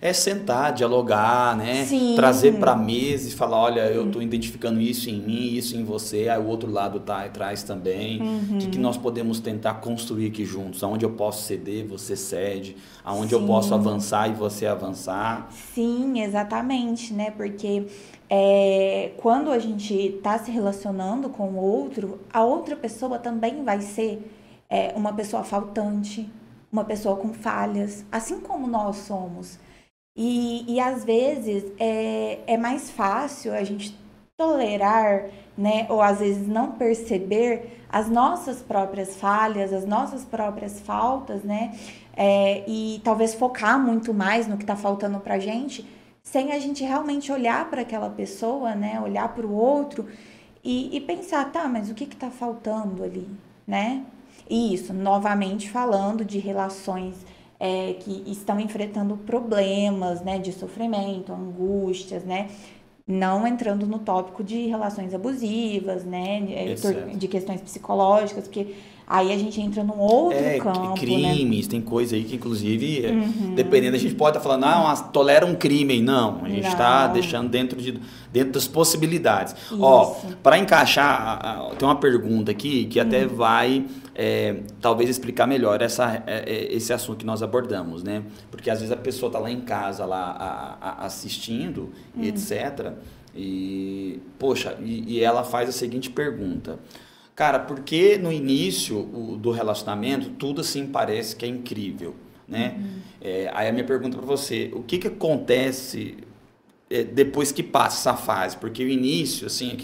É sentar, dialogar, né? Sim, Trazer para a mesa e falar, olha, eu estou identificando isso em mim, isso em você, aí o outro lado tá atrás também. O que nós podemos tentar construir aqui juntos? Aonde eu posso ceder, você cede. Aonde eu posso sim, avançar e você avançar. sim, exatamente, né? Porque quando a gente está se relacionando com o outro, a outra pessoa também vai ser uma pessoa faltante, uma pessoa com falhas, assim como nós somos. E às vezes é mais fácil a gente tolerar, né, ou às vezes não perceber as nossas próprias falhas, as nossas próprias faltas, né, e talvez focar muito mais no que está faltando pra gente, sem a gente realmente olhar para aquela pessoa, né, olhar para o outro e pensar, tá, mas o que está faltando ali, né? E isso, novamente falando de relações que estão enfrentando problemas, né, de sofrimento, angústias, né, não entrando no tópico de relações abusivas, né, Etc. de questões psicológicas, porque aí a gente entra num outro campo, né? Crimes, tem coisa aí que, inclusive, dependendo, a gente pode estar falando, tolera um crime. Não, a gente está Não, deixando dentro das possibilidades. Ó, isso. para encaixar, tem uma pergunta aqui que até vai, talvez, explicar melhor esse assunto que nós abordamos, né? Porque às vezes a pessoa está lá em casa, lá assistindo, etc. E, poxa, e ela faz a seguinte pergunta. Cara, porque no início do relacionamento tudo assim parece que é incrível, né? Aí a minha pergunta para você, o que acontece depois que passa essa fase? Porque o início, assim,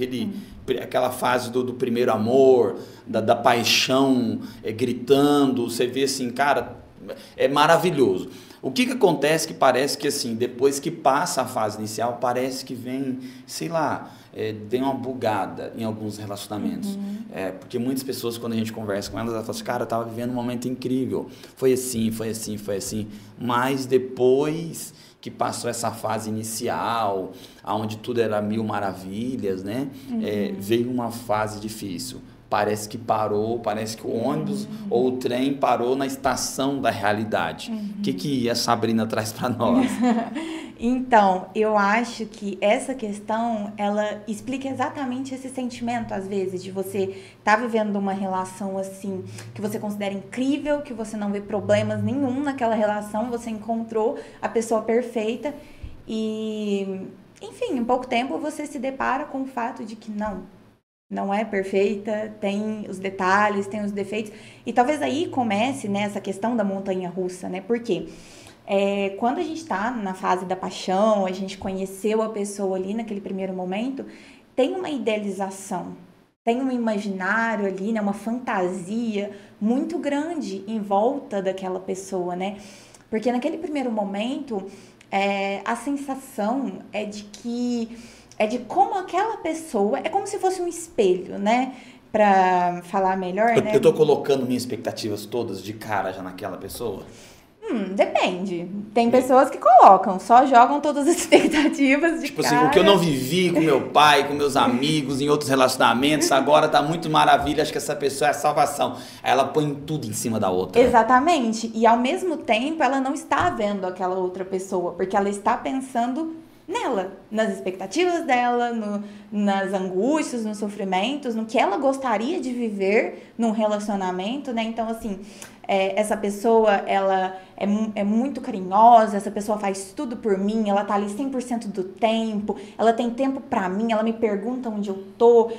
aquela fase do primeiro amor, da paixão, gritando, você vê assim, cara, é maravilhoso. O que acontece que parece que assim, depois que passa a fase inicial, parece que vem, sei lá, vem uma bugada em alguns relacionamentos. Porque muitas pessoas, quando a gente conversa com elas falam assim, cara, eu estava vivendo um momento incrível. Foi assim, foi assim, foi assim. Mas depois que passou essa fase inicial, onde tudo era mil maravilhas, né? Veio uma fase difícil. Parece que parou, parece que o ônibus ou o trem parou na estação da realidade. O que a Sabrina traz para nós? Então, eu acho que essa questão, ela explica exatamente esse sentimento, às vezes, de você estar vivendo uma relação assim, que você considera incrível, que você não vê problemas nenhum naquela relação, você encontrou a pessoa perfeita e, enfim, em pouco tempo você se depara com o fato de que não é perfeita, tem os detalhes, tem os defeitos. E talvez aí comece, né, essa questão da montanha-russa, né? Por quê? Quando a gente está na fase da paixão, a gente conheceu a pessoa ali naquele primeiro momento, tem uma idealização, tem um imaginário ali, né, uma fantasia muito grande em volta daquela pessoa, né? Porque naquele primeiro momento, a sensação é de como aquela pessoa, é como se fosse um espelho, né? Pra falar melhor, Eu né? estou colocando minhas expectativas todas de cara já naquela pessoa? Depende. Tem pessoas que colocam, só jogam todas as expectativas de Tipo assim, o que eu não cara. vivi com meu pai, com meus amigos, em outros relacionamentos, agora tá muito maravilha, acho que essa pessoa é a salvação. Aí ela põe tudo em cima da outra. Exatamente. E ao mesmo tempo, ela não está vendo aquela outra pessoa, porque ela está pensando nela, nas expectativas dela, nas angústias, nos sofrimentos, no que ela gostaria de viver num relacionamento, né? Então, assim, essa pessoa, ela é muito carinhosa, essa pessoa faz tudo por mim, ela tá ali 100% do tempo, ela tem tempo pra mim, ela me pergunta onde eu tô,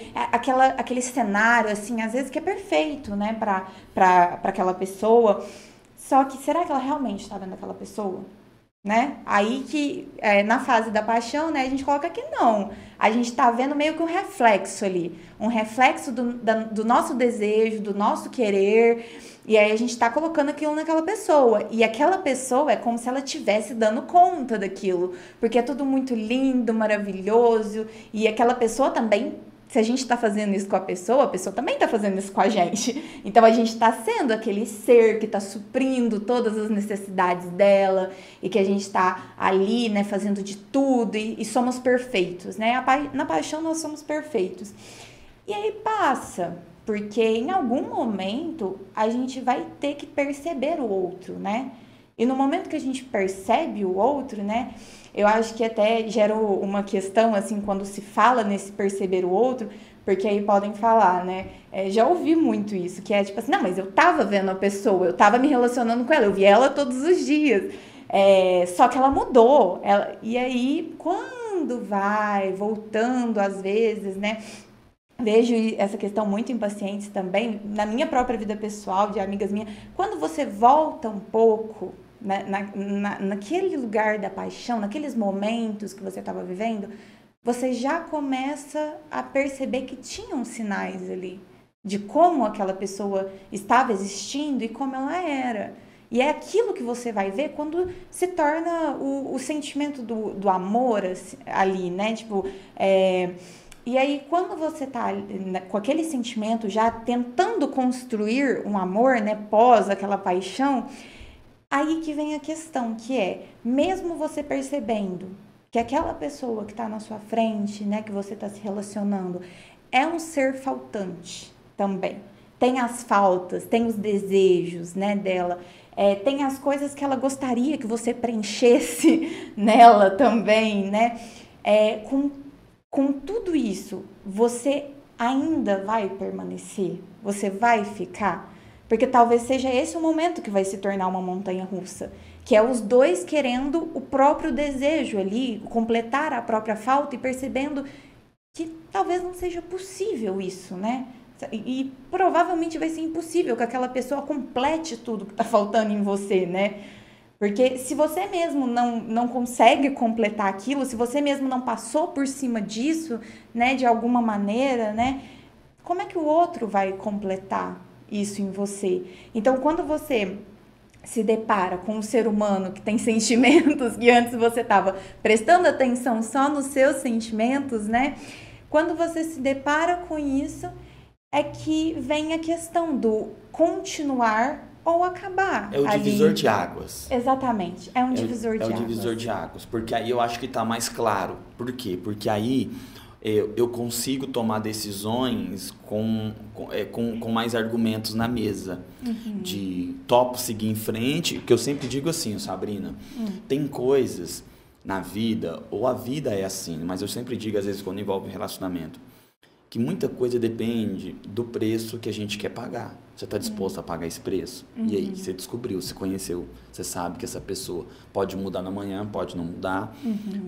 aquele cenário, assim, às vezes que é perfeito, né, pra aquela pessoa. Só que será que ela realmente tá vendo aquela pessoa? Né? Aí que na fase da paixão, né, a gente coloca que não. A gente tá vendo meio que um reflexo ali, um reflexo do nosso desejo, do nosso querer, e aí a gente tá colocando aquilo naquela pessoa. E aquela pessoa é como se ela estivesse dando conta daquilo, porque é tudo muito lindo, maravilhoso, e aquela pessoa também, se a gente está fazendo isso com a pessoa também está fazendo isso com a gente. Então a gente está sendo aquele ser que está suprindo todas as necessidades dela e que a gente está ali, né, fazendo de tudo e somos perfeitos, né? Na paixão nós somos perfeitos. E aí passa, porque em algum momento a gente vai ter que perceber o outro, né? E no momento que a gente percebe o outro, né? Eu acho que até gera uma questão, assim, quando se fala nesse perceber o outro, porque aí podem falar, né? Já ouvi muito isso, que é tipo assim, não, mas eu tava vendo a pessoa, eu tava me relacionando com ela, eu vi ela todos os dias. Só que ela mudou. E aí, quando vai voltando, às vezes, né? Vejo essa questão muito em pacientes também, na minha própria vida pessoal, de amigas minhas. Quando você volta um pouco naquele lugar da paixão, naqueles momentos que você estava vivendo, você já começa a perceber que tinham sinais ali de como aquela pessoa estava existindo e como ela era. E é aquilo que você vai ver quando se torna o sentimento do amor ali, né? Tipo, e aí, quando você tá com aquele sentimento já tentando construir um amor, né? Pós aquela paixão, aí que vem a questão, que é, mesmo você percebendo que aquela pessoa que está na sua frente, né? Que você está se relacionando, é um ser faltante também. Tem as faltas, tem os desejos, né, dela. Tem as coisas que ela gostaria que você preenchesse nela também, né? Com tudo isso, você ainda vai permanecer? Você vai ficar? Porque talvez seja esse o momento que vai se tornar uma montanha-russa, que é os dois querendo o próprio desejo ali, completar a própria falta e percebendo que talvez não seja possível isso, né? E provavelmente vai ser impossível que aquela pessoa complete tudo que está faltando em você, né? Porque se você mesmo não consegue completar aquilo, se você mesmo não passou por cima disso, né, de alguma maneira, né, como é que o outro vai completar isso em você? Então, quando você se depara com um ser humano que tem sentimentos, que antes você estava prestando atenção só nos seus sentimentos, né, quando você se depara com isso, é que vem a questão do continuar ou acabar. É o divisor de águas. Exatamente, é um divisor de águas. É o divisor de águas, porque aí eu acho que está mais claro. Por quê? Porque aí eu consigo tomar decisões com mais argumentos na mesa. Uhum. De topo seguir em frente, que eu sempre digo assim, Sabrina, tem coisas na vida, ou a vida é assim, mas eu sempre digo, às vezes, quando envolve relacionamento, que muita coisa depende do preço que a gente quer pagar. Você está disposto a pagar esse preço? E aí, você descobriu, você conheceu, você sabe que essa pessoa pode mudar amanhã, pode não mudar,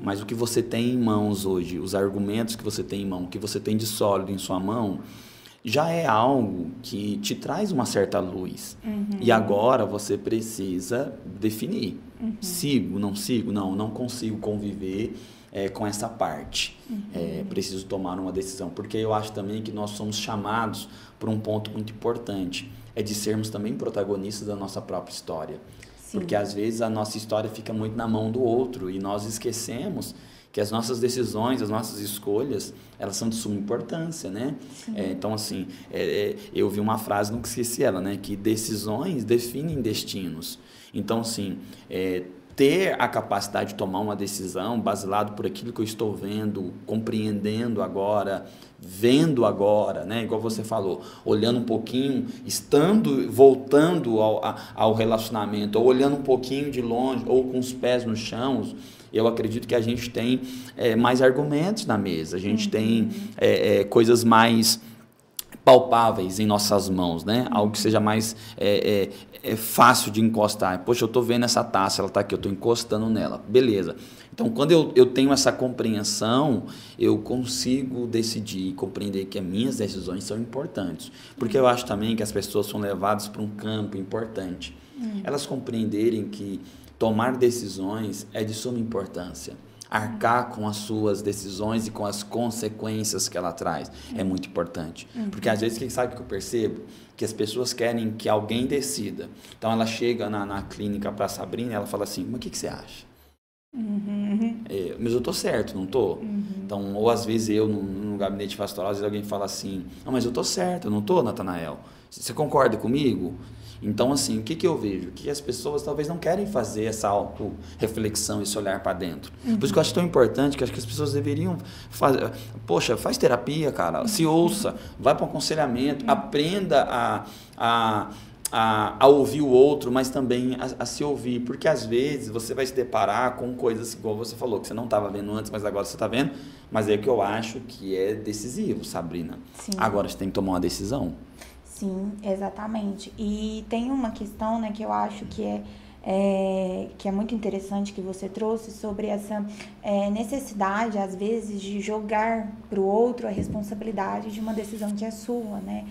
mas o que você tem em mãos hoje, os argumentos que você tem em mão, o que você tem de sólido em sua mão, já é algo que te traz uma certa luz. E agora você precisa definir. Sigo, não consigo conviver com essa parte. Preciso tomar uma decisão, porque eu acho também que nós somos chamados por um ponto muito importante, é de sermos também protagonistas da nossa própria história. Sim. Porque às vezes a nossa história fica muito na mão do outro e nós esquecemos que as nossas decisões, as nossas escolhas, elas são de suma importância, né? Então, assim, eu vi uma frase, nunca esqueci ela, né? Que decisões definem destinos. Então, assim, ter a capacidade de tomar uma decisão baseado por aquilo que eu estou vendo, compreendendo agora, vendo agora, né? Igual você falou, olhando um pouquinho, voltando ao relacionamento, ou olhando um pouquinho de longe, ou com os pés no chão, eu acredito que a gente tem mais argumentos na mesa, a gente tem coisas mais palpáveis em nossas mãos, né? Algo que seja mais fácil de encostar. Poxa, eu estou vendo essa taça, ela está aqui, eu estou encostando nela. Beleza. Então, quando eu tenho essa compreensão, eu consigo decidir e compreender que as minhas decisões são importantes. Porque eu acho também que as pessoas são levadas para um campo importante. Elas compreenderem que tomar decisões é de suma importância. Arcar com as suas decisões e com as consequências que ela traz é muito importante. Porque às vezes, sabe o que eu percebo? Que as pessoas querem que alguém decida. Então ela chega na clínica para a Sabrina e ela fala assim, mas o que você acha? Mas eu tô certo, não tô? Então, ou às vezes eu no gabinete pastoral, às vezes alguém fala assim, não, mas eu tô certo, eu não tô, Natanael? Você concorda comigo? Então, assim, o que eu vejo? Que as pessoas talvez não querem fazer essa auto-reflexão, esse olhar para dentro. Por isso que eu acho tão importante, que acho que as pessoas deveriam fazer. Poxa, faz terapia, cara, se ouça, vai para um aconselhamento, aprenda a ouvir o outro, mas também a se ouvir, porque às vezes você vai se deparar com coisas, igual você falou, que você não estava vendo antes, mas agora você está vendo, mas é que eu acho que é decisivo, Sabrina. Sim. Agora você tem que tomar uma decisão. Sim, exatamente. E tem uma questão, né, que eu acho que é muito interessante que você trouxe sobre essa necessidade, às vezes, de jogar para o outro a responsabilidade de uma decisão que é sua, né?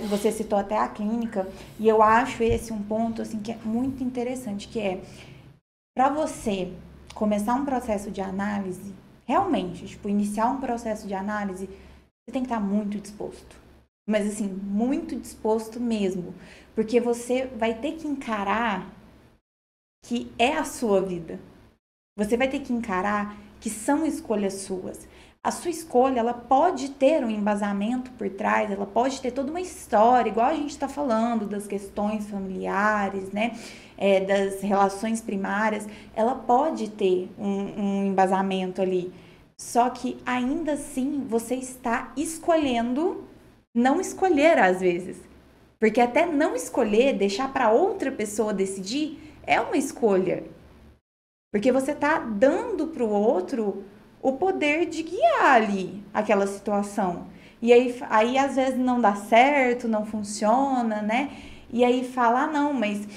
Você citou até a clínica, e eu acho esse um ponto assim, que é muito interessante, que é para você começar um processo de análise, realmente, tipo, iniciar um processo de análise, você tem que estar muito disposto. Mas assim, muito disposto mesmo. Porque você vai ter que encarar que é a sua vida. Você vai ter que encarar que são escolhas suas. A sua escolha, ela pode ter um embasamento por trás, ela pode ter toda uma história, igual a gente está falando das questões familiares, né? Das relações primárias, ela pode ter um embasamento ali. Só que ainda assim você está escolhendo não escolher às vezes. Porque até não escolher, deixar para outra pessoa decidir, é uma escolha. Porque você está dando para o outro o poder de guiar ali aquela situação. E aí às vezes não dá certo, não funciona, né? E aí fala, não, mas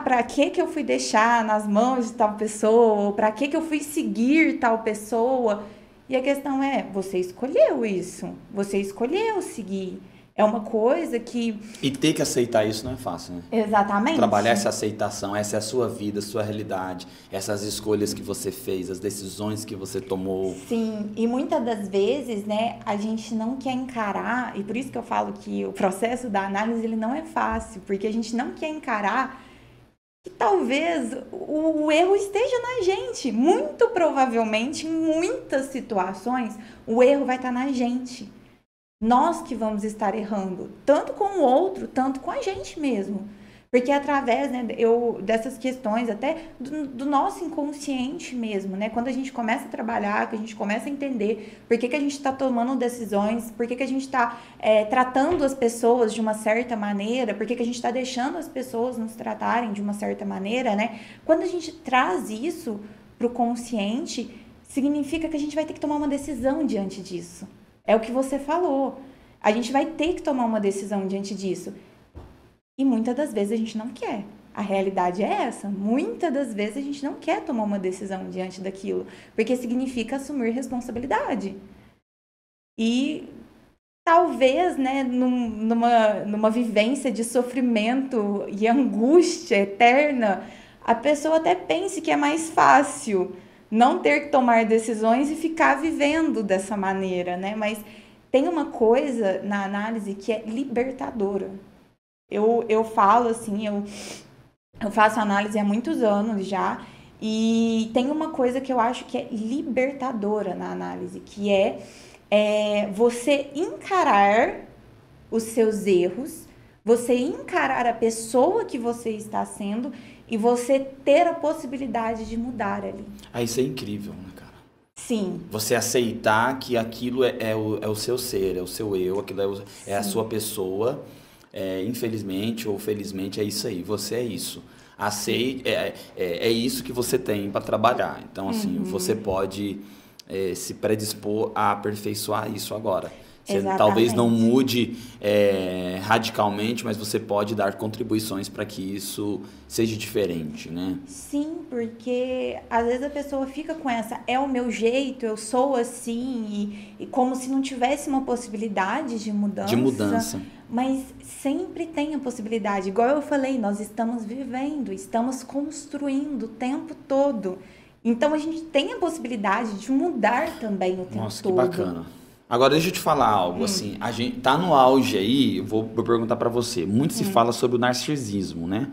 pra que eu fui deixar nas mãos de tal pessoa? Ou pra que eu fui seguir tal pessoa? E a questão é, você escolheu isso. Você escolheu seguir. É uma coisa que... E ter que aceitar isso não é fácil, né? Exatamente. Trabalhar essa aceitação, essa é a sua vida, a sua realidade, essas escolhas que você fez, as decisões que você tomou. Sim, e muitas das vezes, né, a gente não quer encarar, e por isso que eu falo que o processo da análise, ele não é fácil, porque a gente não quer encarar que talvez o erro esteja na gente. Muito provavelmente, em muitas situações, o erro vai estar na gente. Nós que vamos estar errando, tanto com o outro, tanto com a gente mesmo. Porque através, né, dessas questões, até do nosso inconsciente mesmo, né? Quando a gente começa a trabalhar, que a gente começa a entender por que a gente está tomando decisões, por que a gente está tratando as pessoas de uma certa maneira, por que a gente está deixando as pessoas nos tratarem de uma certa maneira, né? Quando a gente traz isso para o consciente, significa que a gente vai ter que tomar uma decisão diante disso. É o que você falou. A gente vai ter que tomar uma decisão diante disso. E muitas das vezes a gente não quer. A realidade é essa. Muitas das vezes a gente não quer tomar uma decisão diante daquilo. Porque significa assumir responsabilidade. E talvez, né, numa vivência de sofrimento e angústia eterna, a pessoa até pense que é mais fácil não ter que tomar decisões e ficar vivendo dessa maneira, né? Mas tem uma coisa na análise que é libertadora. Eu falo assim, eu faço análise há muitos anos já, e tem uma coisa que eu acho que é libertadora na análise, que é você encarar os seus erros, você encarar a pessoa que você está sendo e você ter a possibilidade de mudar ali. Isso é incrível, né, cara? Sim. Você aceitar que aquilo é o seu ser, é o seu eu, aquilo é a sua pessoa. Infelizmente ou felizmente é isso aí, você é isso. Aceite, é isso que você tem para trabalhar. Então, assim, você pode se predispor a aperfeiçoar isso agora. Você talvez não mude radicalmente, mas você pode dar contribuições para que isso seja diferente, né? Sim, porque às vezes a pessoa fica com é o meu jeito, eu sou assim, e como se não tivesse uma possibilidade de mudança. De mudança. Mas sempre tem a possibilidade. Igual eu falei, nós estamos vivendo, estamos construindo o tempo todo. Então a gente tem a possibilidade de mudar também o tempo todo. Nossa, que bacana. Agora, deixa eu te falar algo, assim, a gente tá no auge aí, eu vou perguntar para você, muito se fala sobre o narcisismo, né?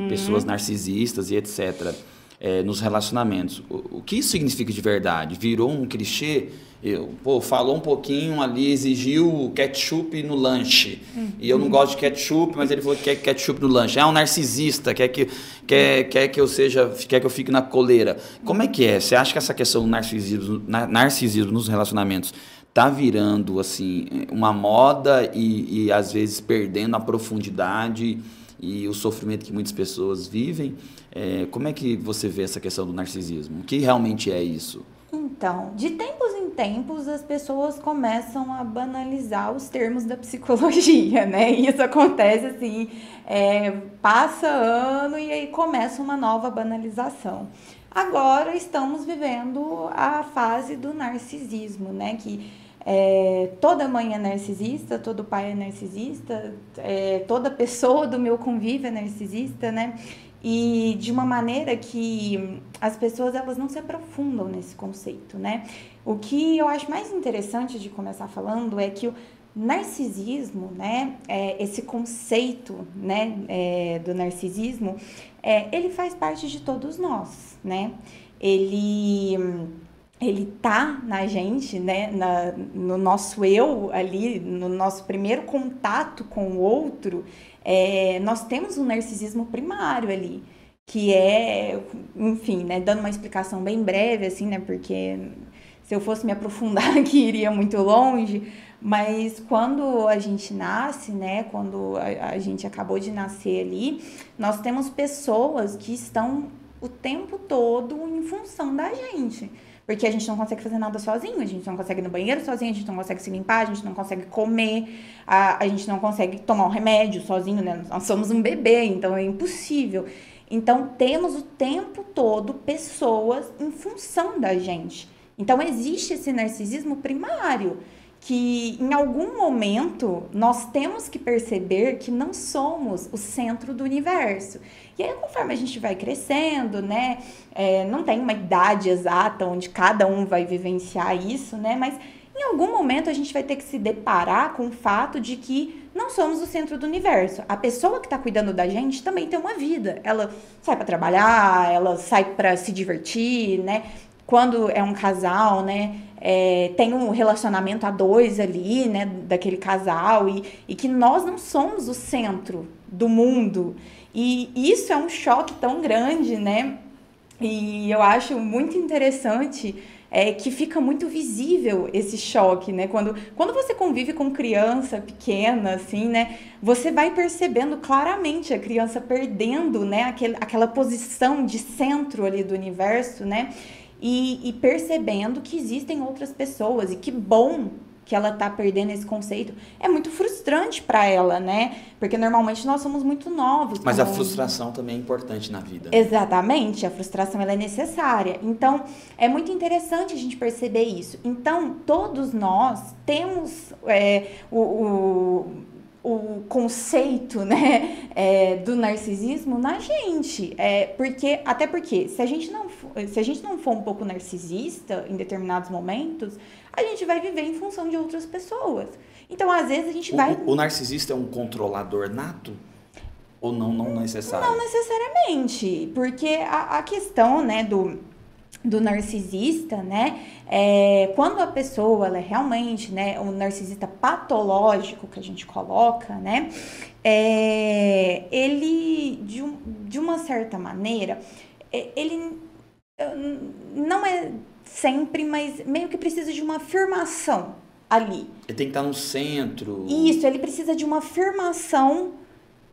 Pessoas narcisistas e etc., nos relacionamentos. O que isso significa de verdade? Virou um clichê? Falou um pouquinho ali, exigiu ketchup no lanche, e eu não gosto de ketchup, mas ele falou que quer ketchup no lanche. É um narcisista, quer que eu fique na coleira. Como é que é? Você acha que essa questão do narcisismo nos relacionamentos tá virando assim uma moda e às vezes perdendo a profundidade e o sofrimento que muitas pessoas vivem. Como é que você vê essa questão do narcisismo? O que realmente é isso? Então, de tempos em tempos, as pessoas começam a banalizar os termos da psicologia, né? E isso acontece assim, passa ano e aí começa uma nova banalização. Agora estamos vivendo a fase do narcisismo, né? Que toda mãe é narcisista, todo pai é narcisista, toda pessoa do meu convívio é narcisista, né? E de uma maneira que as pessoas elas não se aprofundam nesse conceito, né? O que eu acho mais interessante de começar falando é que o narcisismo, né, esse conceito, né, do narcisismo, ele faz parte de todos nós, né? Ele tá na gente, né, no nosso eu ali, no nosso primeiro contato com o outro. Nós temos um narcisismo primário ali, que enfim, né, dando uma explicação bem breve, assim, né, porque se eu fosse me aprofundar aqui iria muito longe, mas quando a gente nasce, né, quando a gente acabou de nascer ali, nós temos pessoas que estão o tempo todo em função da gente. Porque a gente não consegue fazer nada sozinho, a gente não consegue ir no banheiro sozinho, a gente não consegue se limpar, a gente não consegue comer, a gente não consegue tomar um remédio sozinho, né? Nós somos um bebê, então é impossível. Então, temos o tempo todo pessoas em função da gente. Então, existe esse narcisismo primário, que em algum momento nós temos que perceber que não somos o centro do universo. E aí, conforme a gente vai crescendo, né, não tem uma idade exata onde cada um vai vivenciar isso, né, mas em algum momento a gente vai ter que se deparar com o fato de que não somos o centro do universo. A pessoa que está cuidando da gente também tem uma vida. Ela sai para trabalhar, ela sai para se divertir, né? Quando é um casal, né, tem um relacionamento a dois ali, né, daquele casal, e que nós não somos o centro do mundo. E isso é um choque tão grande, né? E eu acho muito interessante que fica muito visível esse choque, né? Quando você convive com criança pequena, assim, né? Você vai percebendo claramente a criança perdendo, né, aquela posição de centro ali do universo, né? E percebendo que existem outras pessoas, e que bom que ela tá perdendo esse conceito. É muito frustrante para ela, né? Porque normalmente nós somos muito novos. Mas a frustração também é importante na vida. Exatamente, a frustração ela é necessária. Então, é muito interessante a gente perceber isso. Então, todos nós temos o conceito, né, do narcisismo na gente. Até porque se a gente não for um pouco narcisista em determinados momentos, a gente vai viver em função de outras pessoas. Então, às vezes, a gente vai... O narcisista é um controlador nato? Ou não necessariamente? Não necessariamente, porque a questão, né, do narcisista, né, quando a pessoa, ela é realmente, né, um narcisista patológico que a gente coloca, né, ele, de uma certa maneira, ele não é sempre, mas meio que precisa de uma afirmação ali. Ele tem que estar no centro. Isso, ele precisa de uma afirmação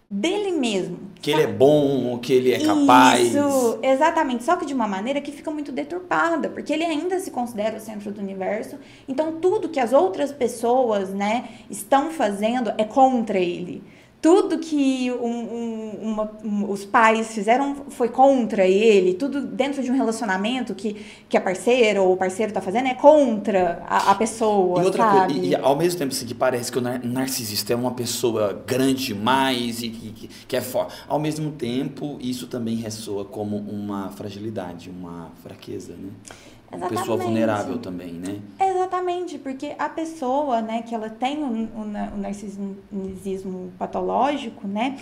dele mesmo. Que ele é bom, que ele é capaz. Isso, exatamente. Só que de uma maneira que fica muito deturpada, porque ele ainda se considera o centro do universo. Então, tudo que as outras pessoas, né, estão fazendo é contra ele. Tudo que os pais fizeram foi contra ele. Tudo dentro de um relacionamento que a parceira ou o parceiro está fazendo é contra a pessoa, e outra sabe? Coisa, e ao mesmo tempo assim, que parece que o narcisista é uma pessoa grande demais e que é forte. Ao mesmo tempo, isso também ressoa como uma fragilidade, uma fraqueza, né? Uma pessoa vulnerável também, né? Exatamente, porque a pessoa, né, que ela tem o narcisismo patológico, né,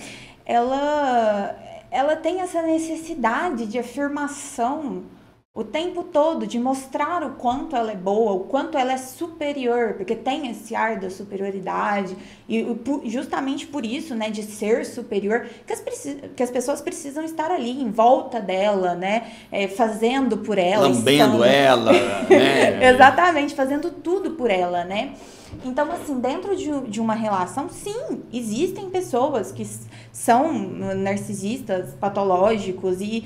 ela tem essa necessidade de afirmação o tempo todo, de mostrar o quanto ela é boa, o quanto ela é superior, porque tem esse ar da superioridade, e justamente por isso, né, de ser superior, que as pessoas precisam estar ali, em volta dela, né, fazendo por ela. Lambendo ela, né? Exatamente, fazendo tudo por ela, né? Então, assim, dentro de uma relação, sim, existem pessoas que são narcisistas, patológicos e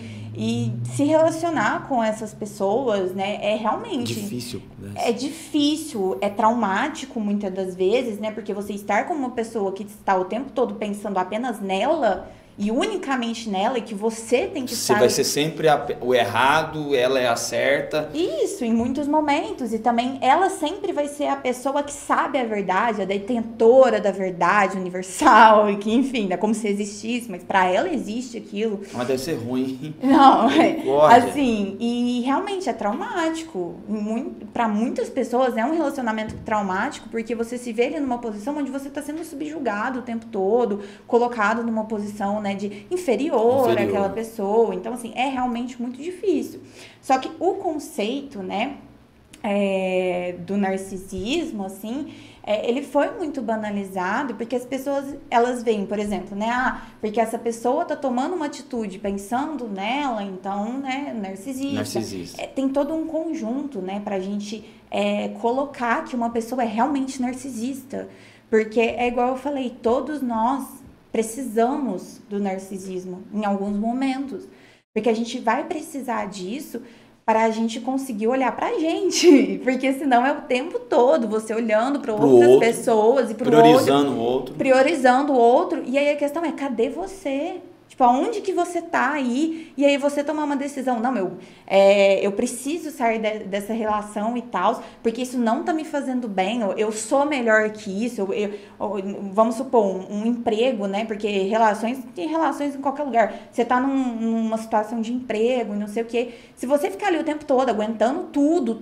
se relacionar com essas pessoas, né, é realmente... Difícil. Né? É difícil, é traumático muitas das vezes, né, porque você estar com uma pessoa que está o tempo todo pensando apenas nela... E unicamente nela, e que você tem que estar... Você vai ser sempre o errado, ela é a certa. Isso, em muitos momentos. E também ela sempre vai ser a pessoa que sabe a verdade, a detentora da verdade universal, e que, enfim, é como se existisse, mas para ela existe aquilo. Mas deve ser ruim. Não, assim, e realmente é traumático. Para muitas pessoas é um relacionamento traumático, porque você se vê ali numa posição onde você está sendo subjugado o tempo todo, colocado numa posição, né, de inferior àquela pessoa. Então, assim, é realmente muito difícil. Só que o conceito, né, do narcisismo, assim, ele foi muito banalizado, porque as pessoas, elas veem, por exemplo, né, porque essa pessoa tá tomando uma atitude pensando nela, então, né, narcisista. Tem todo um conjunto, né, pra gente colocar que uma pessoa é realmente narcisista. Porque é igual eu falei, todos nós precisamos do narcisismo em alguns momentos, porque a gente vai precisar disso para a gente conseguir olhar para a gente, porque senão é o tempo todo você olhando para outras pessoas e priorizando o outro, e aí a questão é, cadê você? Tipo, aonde que você tá aí? E aí você tomar uma decisão, não, eu preciso sair dessa relação e tal, porque isso não tá me fazendo bem, eu sou melhor que isso, vamos supor, um emprego, né? Porque tem relações em qualquer lugar. Você tá numa situação de emprego, não sei o quê. Se você ficar ali o tempo todo aguentando tudo,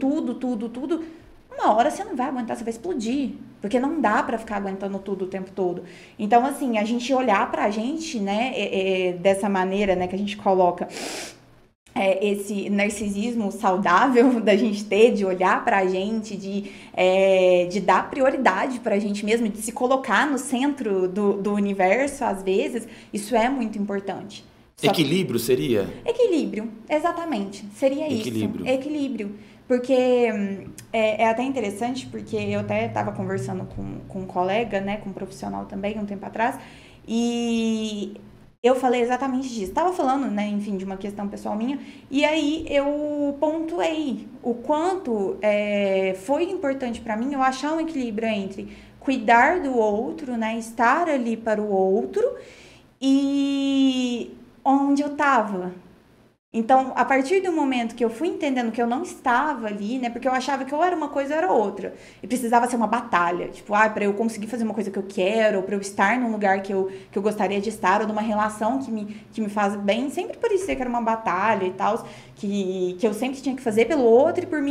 uma hora você não vai aguentar, você vai explodir. Porque não dá pra ficar aguentando tudo o tempo todo. Então, assim, a gente olhar pra gente, né, dessa maneira, né, que a gente coloca esse narcisismo saudável da gente ter, de olhar pra gente, de dar prioridade pra gente mesmo, de se colocar no centro do universo, às vezes, isso é muito importante. Equilíbrio seria? Equilíbrio, exatamente. Seria isso. Equilíbrio. Porque é até interessante, porque eu até estava conversando com um colega, né, com um profissional também, um tempo atrás, e eu falei exatamente disso. Estava falando, né, enfim, de uma questão pessoal minha, e aí eu pontuei o quanto foi importante para mim eu achar um equilíbrio entre cuidar do outro, né, estar ali para o outro, e onde eu estava. Então, a partir do momento que eu fui entendendo que eu não estava ali, né? Porque eu achava que ou era uma coisa ou era outra. E precisava ser uma batalha. Tipo, para eu conseguir fazer uma coisa que eu quero, ou para eu estar num lugar que eu gostaria de estar, ou numa relação que me faz bem. Sempre parecia que era uma batalha e tal, que eu sempre tinha que fazer pelo outro e por mim